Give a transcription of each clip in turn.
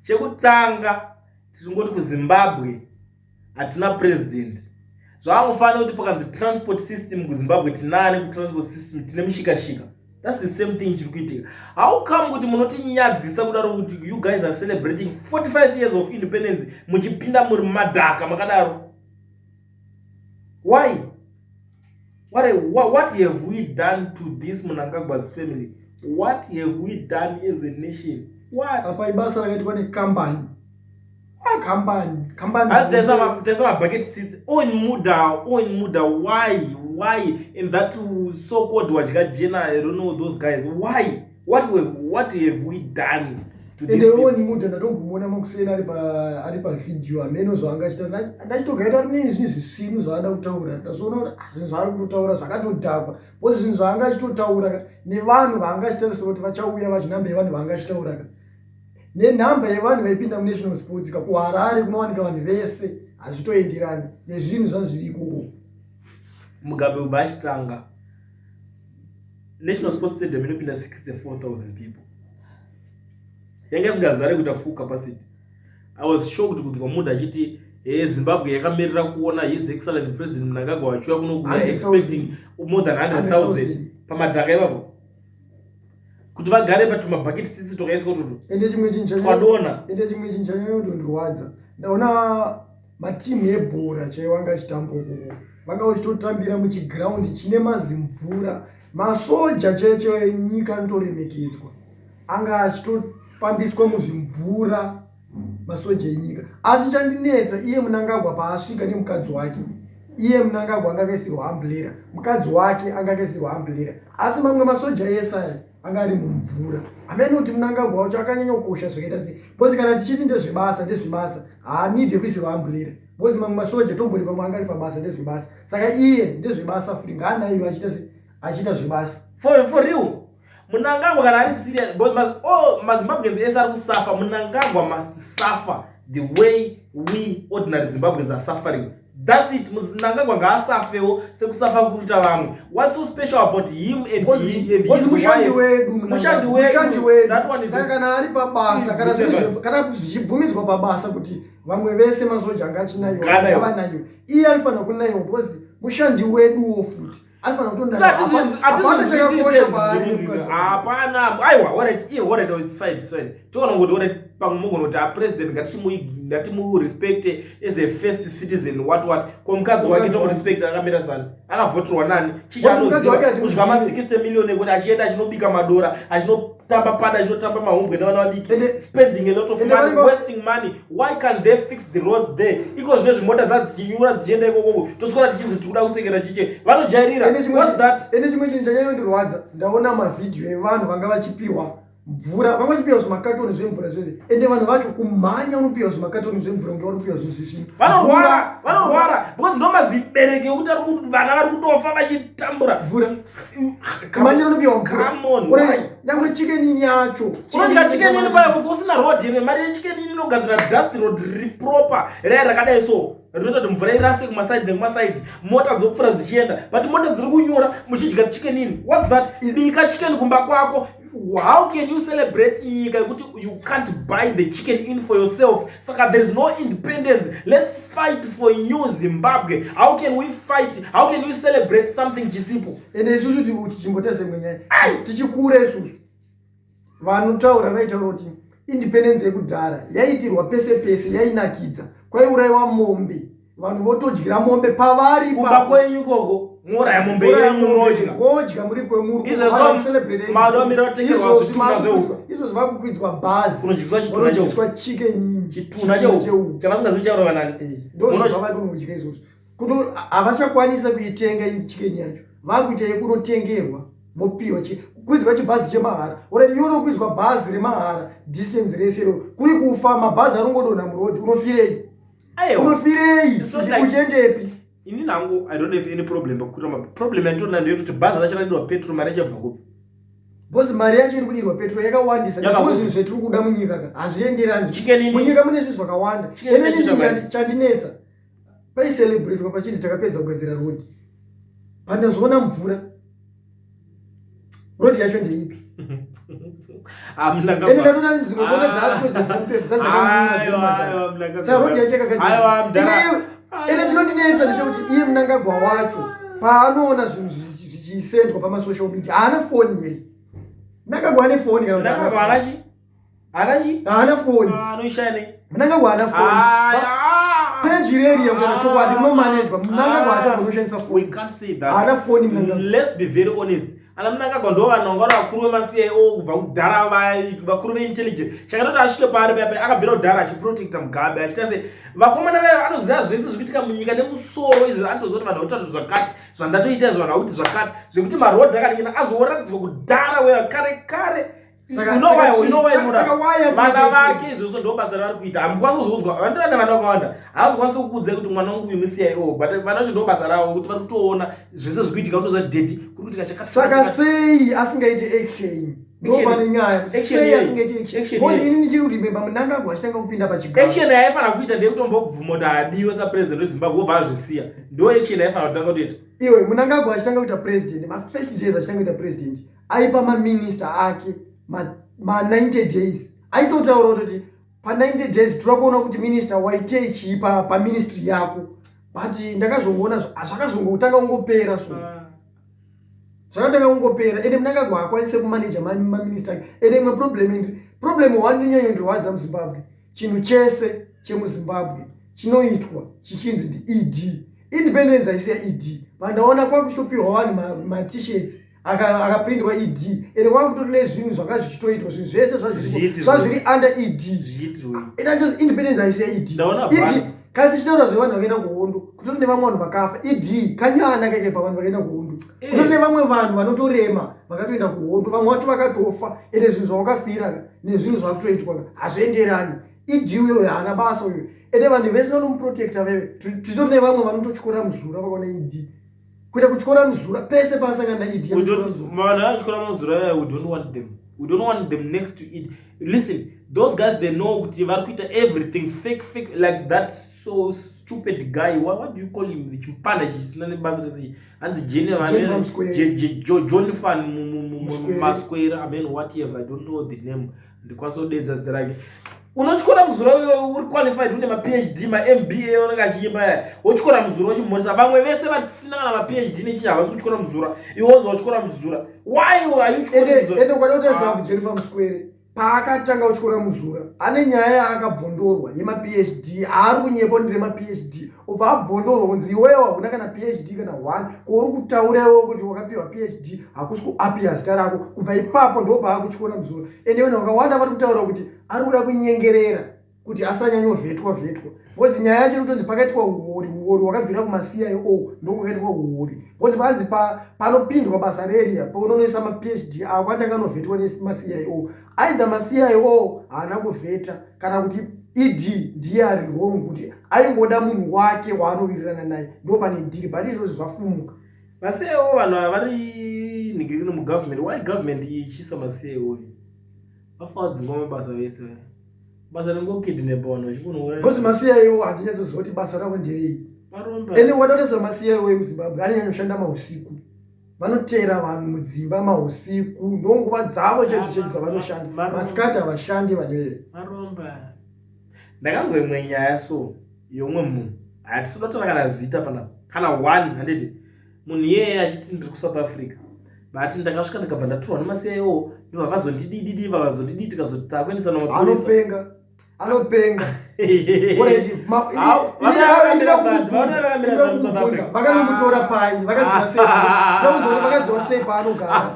chekutanga tingoti kuZimbabwe hatina president. Zvavangofanira kuti pakanzi transport system kuZimbabwe tinane ku transport system tine mishikashika. That's the same thing chiri kuitika. How come kuti munotinyadzisa kudaro kuti you guys are celebrating 45 years of independence muchipinda muri madhaka makadaro? Why? What have we done to this Mnangagwa's family? What have we done as a nation? What? Apa ibasa rakaitwa necompany. Company. As there's a bucket seats on muda. Why? In that so-called Wajga Jena, I don't know those guys. Why? What have we done to this? And the only muda ndakungomona makusena ari pa video ameno zvangachita ndachitogaita rinini zvinhu zvisinu zvaada kutaura ndazoona kuti zvinhu zvaari kutotaura zvakatodhakwa bhozi zvinhu zvaangachitotaura nevanhu vaangachitaurisa kuti vachauya vachinhamba yevanhu vaangachitaura nenhamba yevanhu vaipinda munational sports kuharare kunowanika vanhu vese hazvitoenderani nezvinhu zvazviri ikoko. Mugabe ubachitanga National Sports Stadium inopinda 64,000 people. Yanga singazare kuti full capacity. I was shocked kuti muda achiti Zimbabwe yakamirira kuona His Excellency President Mnangagwa achiuya kuno expecting more than 100,000 pamadhaka ipapo. Kuti vagare patuma bucket seats tokaiswa toto. Ende chimwe chinhu chanyanyodondirwadza. Ndaona matimu ebhora chaiwanga chitambo kuko. Vanga vachitotambira muchiground chine mazimvura. Masoja checho enyika anotoremekedzwa. Anga achitofambiswa muzvimvura masoja enyika. Asi chandinetsa iye Mnangagwa paasvika nemukadzi wake. Iye Mnangagwa angakaisirwa umbrella. Mukadzi wake angakaisirwa umbrella. Asi mamwe masoja ese anga ari mumvura. Amene kuti Mnangagwa wacho akanyanya kukosha zvakaita sei. Bozi kana tichiti ndezvebasa haanidi kuisirwa umbrella. Bozi mamwe masoja tombori pamwe anga ari pabasa ndezvebasa. Saka iye ndezvebasa futi ngaanayo achita zvebasa. For real. Mnangagwa kana ari serious, but Zimbabweans ese ari kusafa. Mnangagwa must suffer the way we ordinary Zimbabweans are suffering. That's it. Mnangagwa ngaasafewo sekusafa kuita vamwe. What's so special about him and his mushandi wedu? That one is kana ari pabasa kana zvichibvumidzwa pabasa kuti vamwe vese masoja angachinayo avanayo. Iye alifanira kunayo because mushandi wedu wofuti. Hapana, aiwa, what it's fine. Tona ngoti what pamugono kuti president ngatimu respect as a first citizen what komukadzi wake tomu respect akamira sana. Akavoterwa nani? Chichanoziva kusvika 60 million ekuti achienda achinobika madora, achinotamba pada, achinotamba mahumbwe nevana vadiki, spending a lot of money, wasting money. Why can't they fix the roads there? Iko zvine zvimota zadzichinyura dzichienda ikoko toswera tichinzi tikuda kusekera chiche vanojairira. What's that? Ene chimwe chinhu chanyanyondirwadza ndaona mavidhiyo evanhu vanga vachipiwa mvura, vamwe vachipiwa zvimakatoni zvemvura zvese, ende vanhu vacho kumhanya unopiwa zvimakatoni zvemvura unge vari kupiwa zvisvisvino. Vanorwara because ndomazibereke ekuti vana vari kutofa vachitambura mvura. Kumhanya unopiwa mvura. Nyangwe chikenini yacho. Unodya chikenini paya kuti usina road ine mari yechikenini inogadzira dust road riproper raya rakadai so rinoita kuti mvura irase kumasaidi nekumasaidi mota dzokufura dzichienda but mota dziri kunyura muchidya chikenini. What's that? Bika chicken kumba kwako. How can you celebrate nyika yekuti you can't buy the chicken in for yourself? Saka there is no independence. Let's fight for new Zimbabwe. How can we fight? How can we celebrate something chisipo? Ende isusu tichimbotese mwenyaya tichikura isusu vanotaura vaitaura kuti independence yekudhara yaitirwa pese yainakidza. Kwaiurayiwa mombe, vanhu votodyira mombe pavari kumba kwenyu ikoko. Muraya mombe yenyu modya muri kwemuri. Izvo zvakukwidzwa bhazi kunodyiswa chicken chavasingazivi chaurova nani. Ndozvo zvavai kunodya izvozvo kuti havachakwanisa kuitenga chicken yacho vakuita yekunotengerwa vopiwa kwidzwa chibhazi chemahara. Already yonokwidzwa bhazi remahara distance resero kuri kufa mabhazi anongodonha murodhi. Unofirei? Uchiendepi? Ini nangu I don't have any problem pakukuta problem yandinoona ndeyekuti bhazi racho radiwa petrol mari yachabva kupi? Bosi mari yacho iri kudirwa petrol yakawandisa. Zvimwe zvinhu zvetiri kuda munyika hazvienderani. Munyika mune zvinhu zvakawanda. Ene chandinetsa paicelebratewa pachinzi takapedza kugadzira rodi. Pandazoona mvura. Rodi yacho ndeipi? ende ndatona nzingobona dzacho dzefompe dzadzakanyura saka rodi yacheka ende chinondinetsa ndechekuti iye Mnangagwa wacho paanoona zvinhu zvichisendwa pamasocial media haana foni here. Mnangagwa ane foni kana haana foni. Mnangagwa haana foni. Page area kana chokwadi unomanagwa. Mnangagwa achagonoshandisa foni. We can't say that. Haana foni Mnangagwa. Let's be very honest. Ana Mnangagwa ndo vanongora vakuru vema-CIO kubva kudhara vakuru veintelligence. Chakatoti asvike pari pepe akabvira kudhara achiprotecta Mugabe achita se vakomana vayo vanoziva zvese zvikuitika munyika nemusoro izvi anotoziva kuti vanhu vautaura zvakati zvandatoita izvo vanhu vakuti zvakati zvekuti marodhi akaningina azoratidzwa kudhara weya kare vana vake izvozvo ndo basa ravari kuita. Hamukwanisi kuzokudzwa vandoenda vana vakawanda havazokwanisi kukudzai kuti mwana wangu uyu mu-CIO but vana vacho ndo basa ravo kuti vari kutoona zvese zvikuitika unoziva dheti kuri kuitika chakati. Saka sei asingaiti action ndopane nyaya sei asingaiti action because ini ndichiremember Mnangagwa achitanga kupinda pachigaro. Action yaifana kuita ndeyekutombobvuma kuti adiwe sapresident weZimbabwe obva azvisiya ndo action yaifana kutanga kutoita. Iwe Mnangagwa achitanga kuita president ma-first days achitanga kuita president aipa maminister ake ma 90 days aitotaura kuti pa 90 days turakuona kuti minister waitei chipa pa ministry yako but ndakazongoona zvakazongotanga ungopera so zvakatanga ungopera ende Mnangagwa akwanise kumanage maminister ake ende imwe problem one inyanyorwadza muZimbabwe chinhu chese chemuZimbabwe chinoitwa chichinzi ndi ED independence aisiya ED vandaona kwakuchitopiwa vanhu ma-t-shirts akaprindwa ED ende kwakutorine zvinhu zvanga zvichitoitwa zvinhu zvese zvazviri under ED just independence aisiya ED kana tichitaura zvevanhu vakaenda kuhondo kutori nevamwe vanhu vakafa ED kanyana kake pavanhu vakaenda kuhondo kutori nevamwe vanhu vanotorema vakatoenda kuhondo vamwe vacho vakatofa ende zvinhu zvavakafira nezvinhu zvakutoitwa hazvienderani ED uyo haana basa uyo ende vanhu vese vanomuprotecta veve titori nevamwe vanototyora muzura vakaona ED kuita kutyora muzura pese pasangana na ED vanhu vanotyora muzura we don't want them next to it. Listen, those guys they know kuti vari kuita everything fake like that so stupid guy what do you call him chimpanda chisina nebasa rese hanzi John Fan Masquare I mean whatever I don't know the name ndikwasodedza zita rake unotyora muzura uri qualified une ma-PhD ma-MBA unenge achiimba wotyora muzura uchimhoresa vamwe vese vasina kana ma-PhD nechinya havasi kutyora muzura iwonzo watyora muzura why are you tyora muzura ende kwanotaziva kuJennifer Muskwere paakatanga kutyora muzura ane nyaya yaakabvondorwa yema-PhD ari kunyepa ndire ma-PhD ubva abvondorwa kunzi iwewo hakuna kana PhD kana 1 kouri kutaurewo kuti wakapiwa PhD hakusi kuapia zita rako kubva ipapo ndobva akutyora muzura ende vanhu vakawanda vari kutaura kuti ari kuda kunyengerera kuti asanyanyovhetwa because nyaya yacho kutonzi pakaitwa uori wakabvira kuma-CIO ndokwakaitwa uori because panzi panopindwa basa reria paunonoisa ma-PhD ako atanga anovhetwa nema-CIO aidha ma-CIO haana kuvheta kana kuti ED ndiye ari wrong kuti aingoda munhu wake waanowirirana naye ndo pane diri but izvozvo zvafumuka ma-CIO vanhu vari nigirino mugovernment why government ichisa ma-CIO vafa dzingwa mabasa vese basa ringokidnapa vanhu vachikunoura because ma-CIO handinyazoziva kuti basa ravo nderei ende wadautesa ma-CIO emuZimbabwe anonyanya mausiku vanotera vanhu mudzimba mausiku ndonguva dzavo chedu dzavanoshanda masikati havashandi vaneve varomba. Ndakanzwa imwe nyaya so yomwe munhu hatisi kudatora kana zita kana one handiti munhu iyeye achiti ndiri kuSouth Africa but ndakasvika ndikabva ndatorwa nema-CIO ndo vakazondidididi vakazondidii tikazoti takuendesa namapolisa anopenga vakanomutora pai vakaziva sei paanogara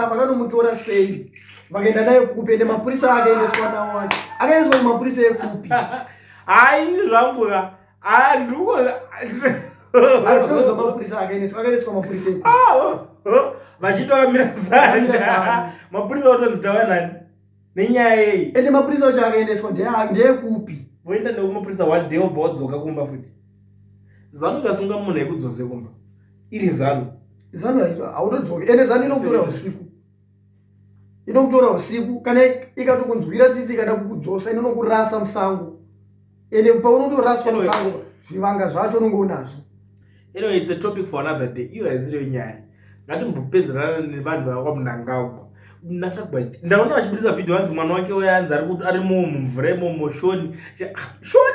vakanomutora sei vakaenda naye kupi ende mapurisa akaendeswa nawo wacho akaendeswa kumapurisa ekupi hai zvanguka ndikuza mapurisa akaendeswa mapurisa ekupi vachitokamira zanda mapurisa otonzitawa nani nenyaya yei ende mapurisa wacho akaendeswa ndeyekupi voenda nekumapurisa one day obva wadzoka kumba futi zanu ikasunga munhu yekudzose kumba iri zanu hautodzoki ende zanu inokutora usiku kana ikatokunzwira tsitsi ikada kukudzosa inonokurasa musango ende paunotoraswa musango zvivanga zvacho unongoonazvo. Anyway, it's a topic for another day. Iyo haziriyo nyaya ngatimbopedzerana nevanhu vakwamunangagwa. Munangagwa ndaona vachibudisa video hanzi mwana wake uyanzi ari mumvura imomo. Shoni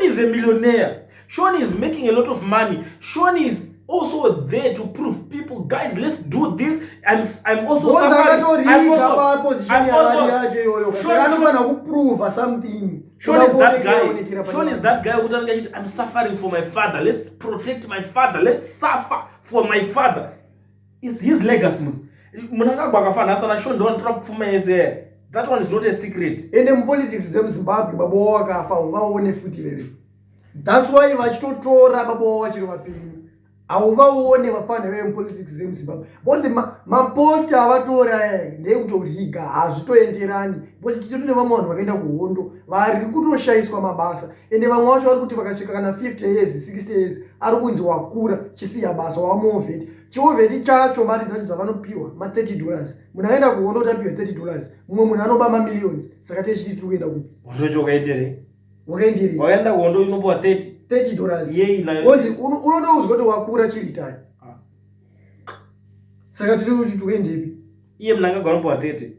is a millionaire. Shoni is making a lot of money. Shoni is also there to prove people, guys, let's do this. I'm also suffering. Sean is that guy. Sean is that guy who doesn't get it. I'm suffering for my father. Let's protect my father. Let's suffer for my father. It's his legacy. Munangagwa akafana asana Sean don't drop for my hair. That one is not a secret. In the politics them Zimbabwe babo wakafa vaone futi lele. That's why vachitotora babo vachiri vapinyu. Auvaone vapana vemupolitics zemuzimbabwe bose maposti avatora ndekutoriga hazvitoenderani bose titori nevamwe vanhu vakaenda kuhondo vari kutoshayiswa mabasa ende vamwe vacho vari kuti vakasvika kana 50 years 60 years ari kunzi wakura chisiya basa wamovheti chiovheti chacho mari dzacho dzavanopiwa ma$30 munhu aenda kuhondo utapiwa $30 mumwe munhu anoba mamillions saka techiti tiri kuenda kuti hondocho ukaendere wakaenderei wakaenda kuhondo inopiwa $30 yei nayo unondoudzwa kuti wakura chiritari saka tiri kuti tuendepi iye Mnangagwa anopiwa 30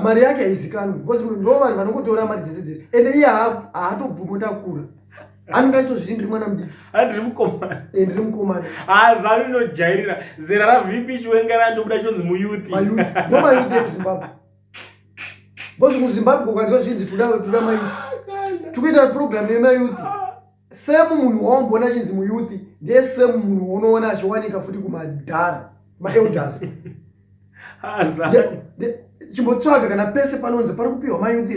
mari yake haizikanwi because ndo vanhu vanongotora mari dzese dzese ende iye haatobvumo ndakura anenge achitozviti ndiri mwana mudiki andiri mukomana ndiri mukomana zano inojairira zera raVP Chiwenga ndobuda chonzi muyuthi mayuthi ekuzimbabwe because kuzimbabwe ukanzwa zvinzi toda mayuthi tukuita program yemayuthi semu munhu waumboona chinzi muyuthi ndiye semu munhu unoona achiwanika futi kumadhara maelders chimbotsvaga kana pese panonzi pari kupiwa mayuthi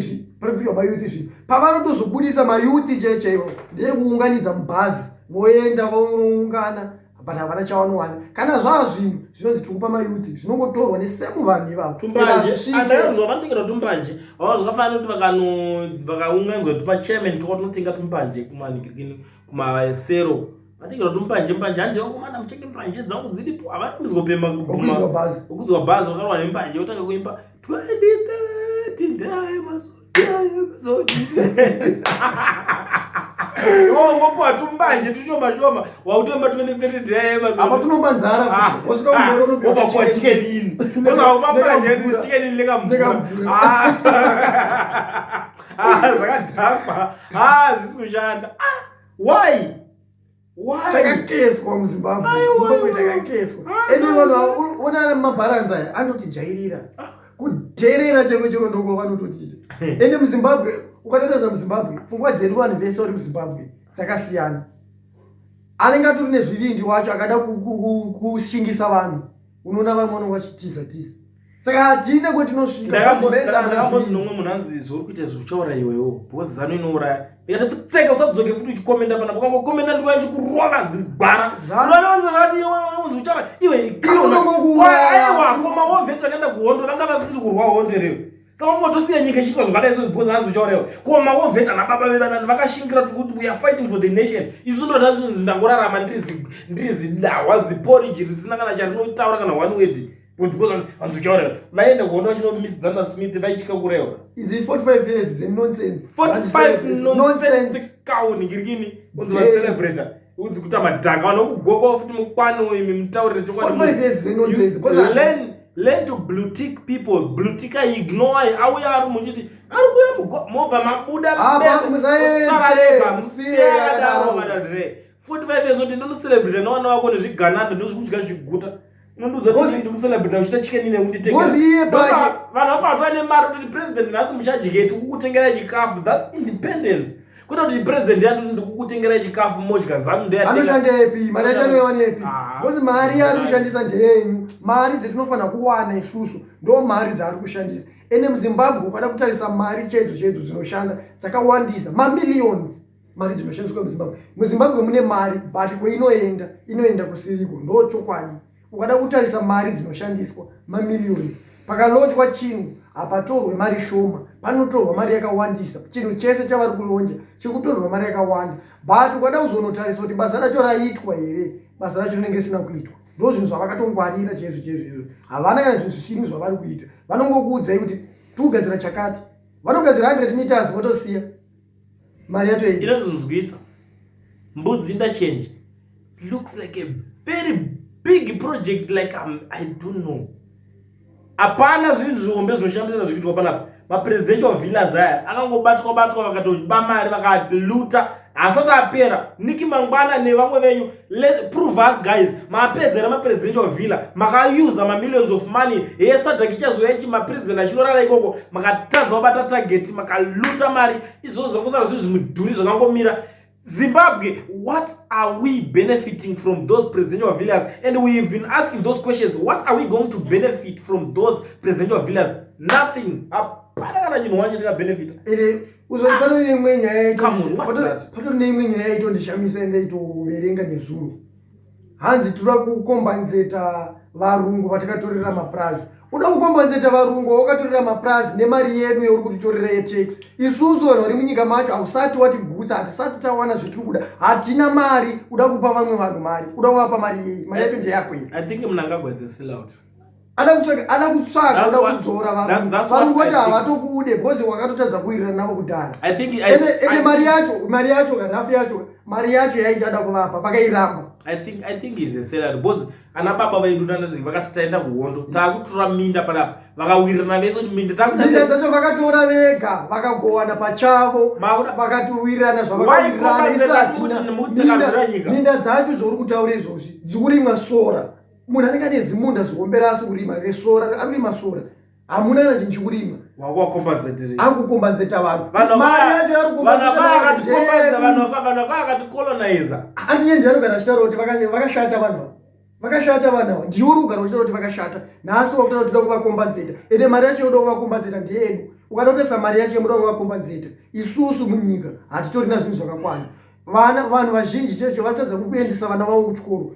izvi pavanotozobudisa mayuthi chechaiwo ndeyekuunganidza mubhazi voenda voungana but havana chavanowana kana zvazvinhu zvinonzi tikupa mayuthi zvinongotorwa nesemu vanhu ivavo andaanzwa vanotengera tumbanje zvakafanana kuti vakaunganidzwa kuti pachairman tonotenga tumbanje kumasero vatengera tumbanje handikomana muchenge mbanje dzangu dziripo havana kuzopemba okudzwa bhazi vakarwa nembanje otanga kuimba 2030 ngopowa tumbanje tushoma wautomba 2030 apa tunomba nzara ovakuwa chikenini ozaumambanje chikenini lekamvura zvakadhakwa zvisi kushanda why takakeswa muzimbabwe takakeswa ende vanhu ona mabhalansi aya anotijairira kudherera cheko ndoko vanototita ende muzimbabwe ukatoedza muzimbabwe pfungwa dzedu vanhu vese vari muzimbabwe dzakasiyana anenge atori nezvivindi wacho akada kushingisa vanhu unoona vamwe vanonga vachitiza saka hatine kwetinosvikaambozi nomwe munhu anzi zvauri kuita zvichaura iwewo because zano inouraya ikatipfeka usadzoke futi uchikomenda pana pakangokomenda ndiwa chikurova zigwara unonzi uchaura iwe koma wovheti vakaenda kuhondo vanga vasiri kurwa hondo rewo saka mungotosiya nyika ichiitwa zvakadai sezibhozi hanzi uchaurawo koma wovheti ana baba vevanani vakashingira kuti we are fighting for the nation isu ndodazvinzi ndangorarama ndiri zidahwa ziporiji risina kana charinotaura kana one word because hanzi uchaurawo vaenda kuhondo vachinomisidzana smith vaichika kurewa idzi 45 years dzenonsense 45 nonsense kauningirikini unzi vacelebrata unzi kuita madhaka vanokugoka futi mukwano imi mutaurire chokwadi learn to blue tick people blue tick ignore auya ari muchiti ari kuya mobva mabuda sararega musiyadaro vadadire 45 years oti ndinocelebrata nevana vako nezvigananda ndozvikudya zviguta unondudza kuti ndikucelebrata uchita chikenini nekunditenga vanhu vakatwa nemari kuti president nhasi muchadye tikukutengera chikafu thats independence kuita kuti president yatu ndikukutengera chikafu modya zanu ndeanoshandepi mari yacho anoiwanepi because mari yaari kushandisa ndeyenyu mari dzetinofanira kuwana isusu ndo mari dzaari kushandisa ende muzimbabwe ukada kutarisa mari chedzo dzinoshanda dzakawandisa mamiliyoni mari dzinoshandiswa muzimbabwe mune mari but kweinoenda kusiriko ndo chokwadi ukada kutarisa mari dzinoshandiswa mamiliyoni pakalochwa chinhu hapatorwe mari shoma panotorwa mari yakawandisa chinhu chese chavari kulonja chikutorwa mari yakawanda but ukada kuzonotarisa kuti basa racho raitwa here basa racho rinenge risina kuitwa ndo zvinhu zvavakatongwarira chaizvo havana kana zvinhu zvishini zvavari kuita vanongokuudzai kuti tiugadzira chakati vanogadzira 100 meters votosiya mari yatoinozonzwisa mbudzi indachange looks like a very big project like I don't know. Apana zvinhu zviombe zvinoshandisira zvikitwa panapa. Mapresidential villas aya akangobatwa vakatoba mari vakaluta asati apera. Niki Mangwana nevamwe venyu prove us guys mapedzera mapresidential villa makausa millions of money yesadhaki chazouya mapresident achinorara ikoko makatadza kubata target makaluta mari izvozvo zvangosara zvinhu zvimudhuri zvakangomira. Zimbabwe, what are we benefiting from those presidential villas? And we've been asking those questions. What are we going to benefit from those presidential villas? Nothing. Benefit. Come on, what's that? Hanzi turi kukombenzeta varungu vatakatorera maprazi. Uda kukombenzeta varungu wakatorera maprazi nemari yedu yeuri kutitorera yetax. Isusu vanhu vari munyika macho hausati wati gutsa hatisati tawana zvitiri kuda. Hatina mari uda kupa vamwe vanhu mari. Uda kuvapa mari yei? Mari yacho ndeyako here. I think mnangagwedze sell out. Ada kutsvaga uda kudzora varungu. Varungu vacho havatokude because wakatotadza kuwirira navo kudhara. I think ende mari yacho karafu yacho mari yacho yaichada kuvapa vakairamba. I think is a seller because ana baba vedu nanazi vakati taenda kuhondo takutora minda panapa vakawirirana vese minda minda dzacho vakatora vega vakagowana pachavo vakatiwirirana zvavakawirirana minda dzacho zvauri kutaura izvozvi dzikurimwa sora. Munhu anenge ane zimunda zvombera asi kurima resora arima sora hamuna kana chinhu chikurima akukombenzeta vanhu mari yacho vanhu vakati colonizer handinye ndianogara achitaura kuti vakashata vanhu vakashata vanhu ndiuri kugara uchitaura kuti vakashata nhasi wakutaura kuti uda kuvakombenzeta ende mari yacho yoda kuvakombenzeta ndiyedu ukatotesa mari yacho yemuda kuvakombenzeta isusu munyika hatitorina zvinhu zvakakwana vanhu vazhinji checho vatotadza kukuendesa vana vavo kuchikoro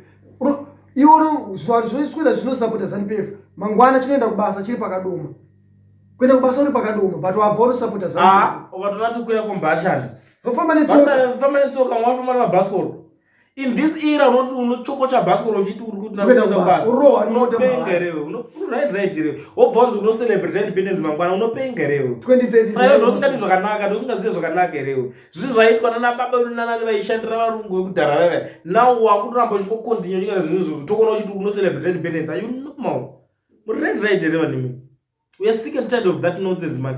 iwo zvanhu zvoiswera zvinosapota ZANU-PF mangwana chinoenda kubasa chiri pakadoma kuenda kubasa uri pakadoma but wabva unosapota ZANU-PF ukatonati kuenda kumbashazha zofamba netsoka mwafamba nemabhasikoro in this era unochokocha bhasikoro uchiti uri kuti unopengerewe right wobvonzi unocelebrate independence mangwana unopengerewe saka ndosingati zvakanaka ndosingazive zvakanaka herewe zvinhu zvaitwa nanababa vedu nanani vaishandira varungu vekudhara vava now wakutoramba uchingokontinue nyika zvinhu tokona uchiti unocelebrate independence are you normal muri right herewa nimi we are sick and tired of that nonsense man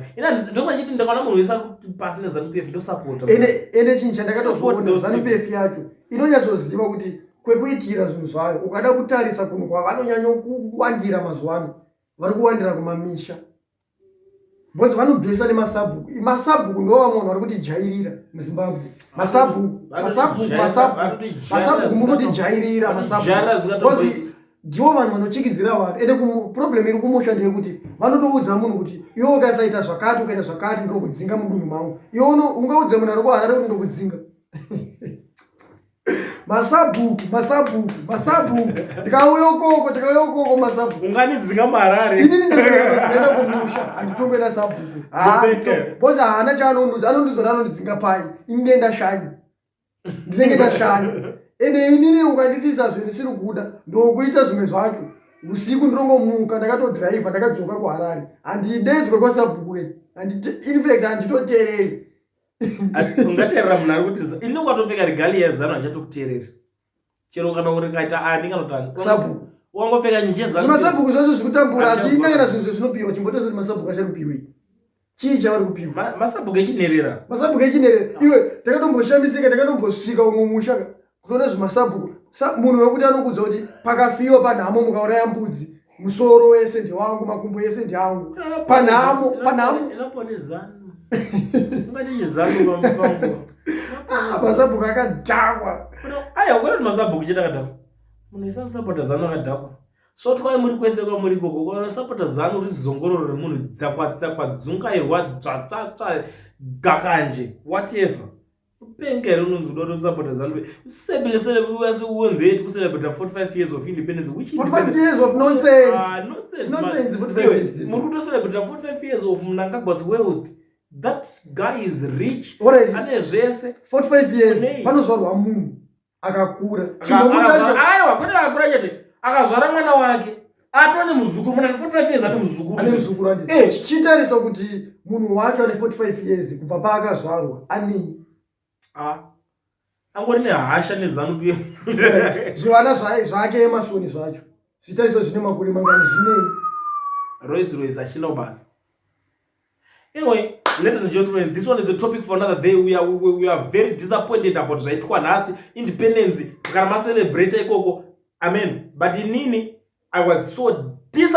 ndosachiti ndakaona munhu wese ari pasi neZANU-PF ndosapota ende chinhu chandakatozoona ZANU-PF yacho inonyatsoziva kuti kwekuitira zvinhu zvayo ukada kutarisa kunhu kwavanonyanya kuwandira mazuva ano vari kuwandira kumamisha because vanobhesa nemasabhuku ndo vamwe vanhu vari kutijairira muZimbabwe masabhuku muri kutijairira masabhuku ndivo vanhu vanochikidzira vanhu ende problem iri kumusha ndeyekuti vanotoudza munhu kuti iwe ukasaita zvakati ukaita zvakati ndokudzinga mudunhu mangu iwe ungaudze munhu ari kuharare kuti ndokudzinga masabhuku ndikauya ukoko masabhuku unganidzinga muHarare inini ndaenda kumusha handitongena sabhuku bose haana chaanonduza anonduza anondidzinga pai ini ndenda shanyi ndinenge ndashanya ende inini ukanditisa zvinhu siri kuda ndokuita zvimwe zvacho usiku ndirongomuka ndakatodhiraivha ndakadzoka kuHarare handidedzwe kwasabhuku infact handitoteereri ungateerera munhu ari kuti ini ukatopfeka regali yeZANU hachatokuteereri chero kana uri kaita ani kanotani sabhuku wangopfeka njeza zvimasabhuku zvacho zvikutambura azvinangana zvinhu zvezvinopiwa chimbotezoti masabhuku achari kupiwei chii chavari kupiwa masabhuku echinherera iwe takatomboshamisa takatombosvika umwe musha kutoona zvimasabhuku munhu wekuti anokudza kuti pakafiwa panhamo mukauraya mbudzi musoro wese ndewangu makumbo ese ndeangu panhamo masabhuku akadhakwa aya ukaona masabhuku chetakadhakwa munhu isanosapota ZANU akadhakwa so twai muri kwese kwamuri koko kwanosapota ZANU rizongororo remunhu dzakwa dzungairwa dzvatsvatsva gakanje whatever upengere unonzi uda kutosapota ZANU uwenzeiti kucelebrata 45 years of independence which 45 years of nonsense muri kutocelebrata 45 years of Mnangagwa's wealth. That guy is rich ane zvese 45 years panozvarwa munhu akakura aiwa kwete akakura chete akazvara mwana wake atone muzukuru mwana 45 years ane muzukuru chichitarisa kuti munhu wacho ane 45 years kubva paakazvarwa anei angori nehasha neZANU PF. zvivana zvake emasoni zvacho zvitaiso zvine makore mangani zvinei Royce achina basa. Anyway, ladies and gentlemen, this one is a topic for another day. We are very disappointed about zvaitwa nhasi independence kana ma celebrate ikoko. Amen. But inini I was so disappointed